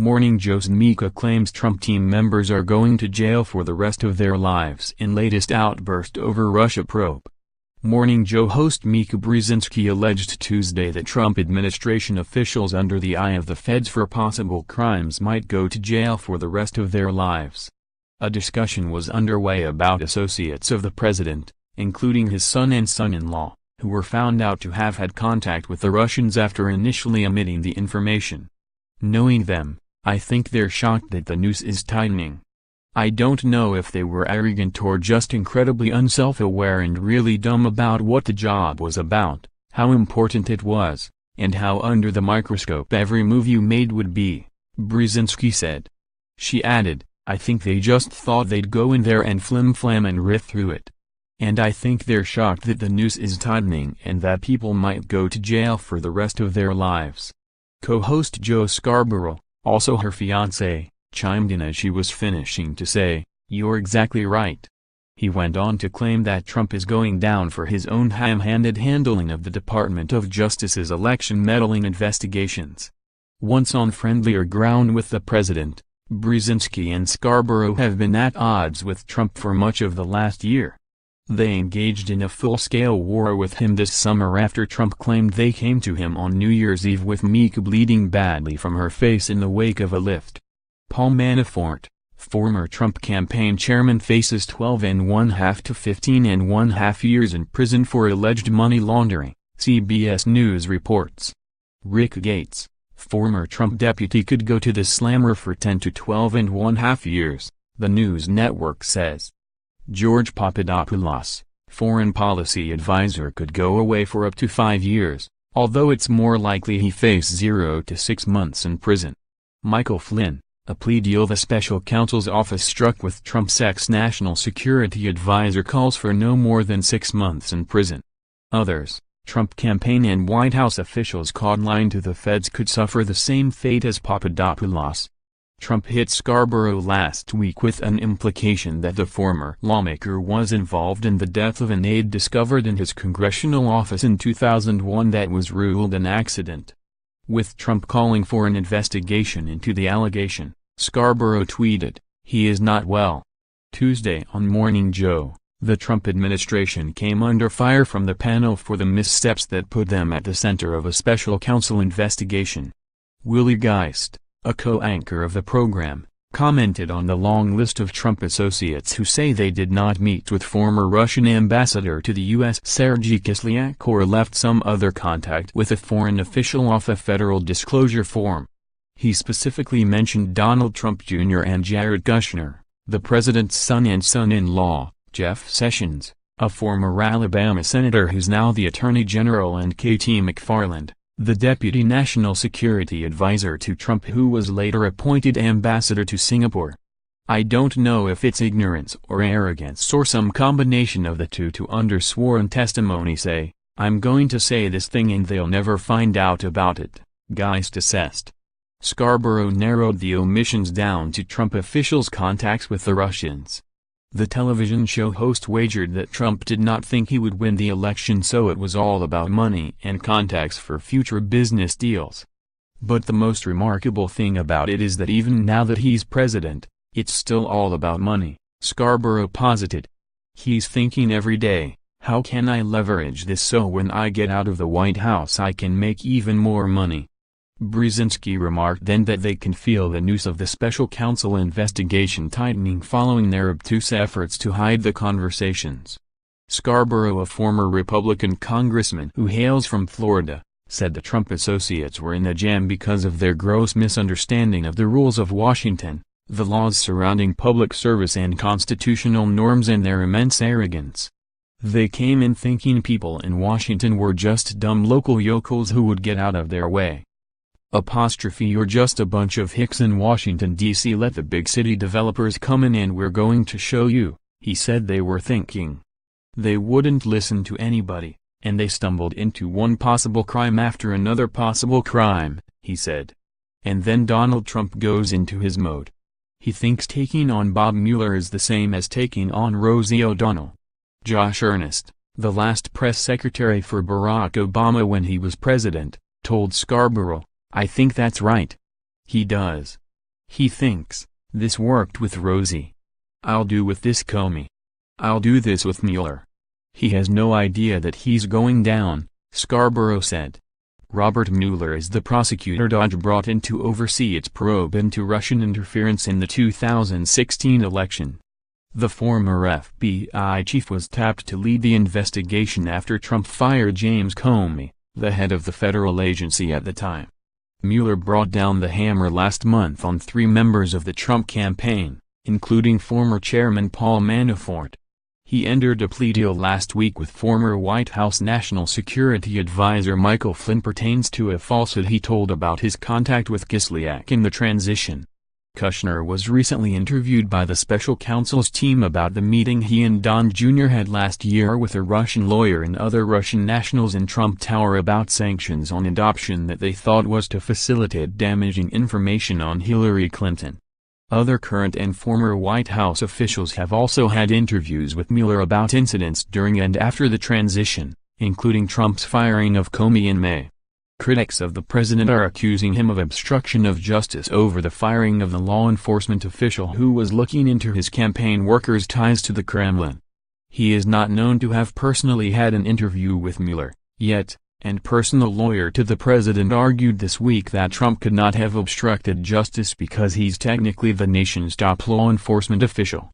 Morning Joe's Mika claims Trump team members are going to jail for the rest of their lives in latest outburst over Russia probe. Morning Joe host Mika Brzezinski alleged Tuesday that Trump administration officials under the eye of the feds for possible crimes might go to jail for the rest of their lives. A discussion was underway about associates of the president, including his son and son-in-law, who were found out to have had contact with the Russians after initially omitting the information. Knowing them, I think they're shocked that the noose is tightening. I don't know if they were arrogant or just incredibly unself-aware and really dumb about what the job was about, how important it was, and how under the microscope every move you made would be, Brzezinski said. She added, I think they just thought they'd go in there and flimflam and riff through it. And I think they're shocked that the noose is tightening and that people might go to jail for the rest of their lives. Co-host Joe Scarborough, also her fiancé, chimed in as she was finishing to say, "You're exactly right." He went on to claim that Trump is going down for his own ham-handed handling of the Department of Justice's election meddling investigations. Once on friendlier ground with the president, Brzezinski and Scarborough have been at odds with Trump for much of the last year. They engaged in a full-scale war with him this summer after Trump claimed they came to him on New Year's Eve with Mika bleeding badly from her face in the wake of a lift. Paul Manafort, former Trump campaign chairman, faces 12.5 to 15.5 years in prison for alleged money laundering, CBS News reports. Rick Gates, former Trump deputy, could go to the slammer for 10 to 12.5 years, the news network says. George Papadopoulos, foreign policy advisor, could go away for up to 5 years, although it's more likely he faces 0 to 6 months in prison. Michael Flynn, a plea deal the special counsel's office struck with Trump's ex-national security advisor, calls for no more than 6 months in prison. Others, Trump campaign and White House officials caught lying to the feds, could suffer the same fate as Papadopoulos. Trump hit Scarborough last week with an implication that the former lawmaker was involved in the death of an aide discovered in his congressional office in 2001 that was ruled an accident. With Trump calling for an investigation into the allegation, Scarborough tweeted, "He is not well." Tuesday on Morning Joe, the Trump administration came under fire from the panel for the missteps that put them at the center of a special counsel investigation. Willie Geist, a co-anchor of the program, commented on the long list of Trump associates who say they did not meet with former Russian ambassador to the U.S. Sergei Kislyak or left some other contact with a foreign official off a federal disclosure form. He specifically mentioned Donald Trump Jr. and Jared Kushner, the president's son and son-in-law, Jeff Sessions, a former Alabama senator who's now the Attorney General, and K.T. McFarland, the deputy national security advisor to Trump who was later appointed ambassador to Singapore. I don't know if it's ignorance or arrogance or some combination of the two to under sworn testimony say, "I'm going to say this thing and they'll never find out about it," Geist assessed. Scarborough narrowed the omissions down to Trump officials' contacts with the Russians. The television show host wagered that Trump did not think he would win the election, so it was all about money and contacts for future business deals. But the most remarkable thing about it is that even now that he's president, it's still all about money, Scarborough posited. He's thinking every day, how can I leverage this so when I get out of the White House I can make even more money? Brzezinski remarked then that they can feel the noose of the special counsel investigation tightening following their obtuse efforts to hide the conversations. Scarborough, a former Republican congressman who hails from Florida, said the Trump associates were in a jam because of their gross misunderstanding of the rules of Washington, the laws surrounding public service and constitutional norms, and their immense arrogance. They came in thinking people in Washington were just dumb local yokels who would get out of their way. You're just a bunch of hicks in Washington, D.C. Let the big city developers come in and we're going to show you, he said they were thinking. They wouldn't listen to anybody, and they stumbled into one possible crime after another possible crime, he said. And then Donald Trump goes into his mode. He thinks taking on Bob Mueller is the same as taking on Rosie O'Donnell. Josh Earnest, the last press secretary for Barack Obama when he was president, told Scarborough, "I think that's right. He does. He thinks, "This worked with Rosie. I'll do with this Comey. I'll do this with Mueller." He has no idea that he's going down, Scarborough said. Robert Mueller is the prosecutor DOJ brought in to oversee its probe into Russian interference in the 2016 election. The former FBI chief was tapped to lead the investigation after Trump fired James Comey, the head of the federal agency at the time. Mueller brought down the hammer last month on 3 members of the Trump campaign, including former chairman Paul Manafort. He entered a plea deal last week with former White House National Security Advisor Michael Flynn pertains to a falsehood he told about his contact with Kislyak in the transition. Kushner was recently interviewed by the special counsel's team about the meeting he and Don Jr. had last year with a Russian lawyer and other Russian nationals in Trump Tower about sanctions on adoption that they thought was to facilitate damaging information on Hillary Clinton. Other current and former White House officials have also had interviews with Mueller about incidents during and after the transition, including Trump's firing of Comey in May. Critics of the president are accusing him of obstruction of justice over the firing of the law enforcement official who was looking into his campaign workers' ties to the Kremlin. He is not known to have personally had an interview with Mueller, yet, and personal lawyer to the president argued this week that Trump could not have obstructed justice because he's technically the nation's top law enforcement official.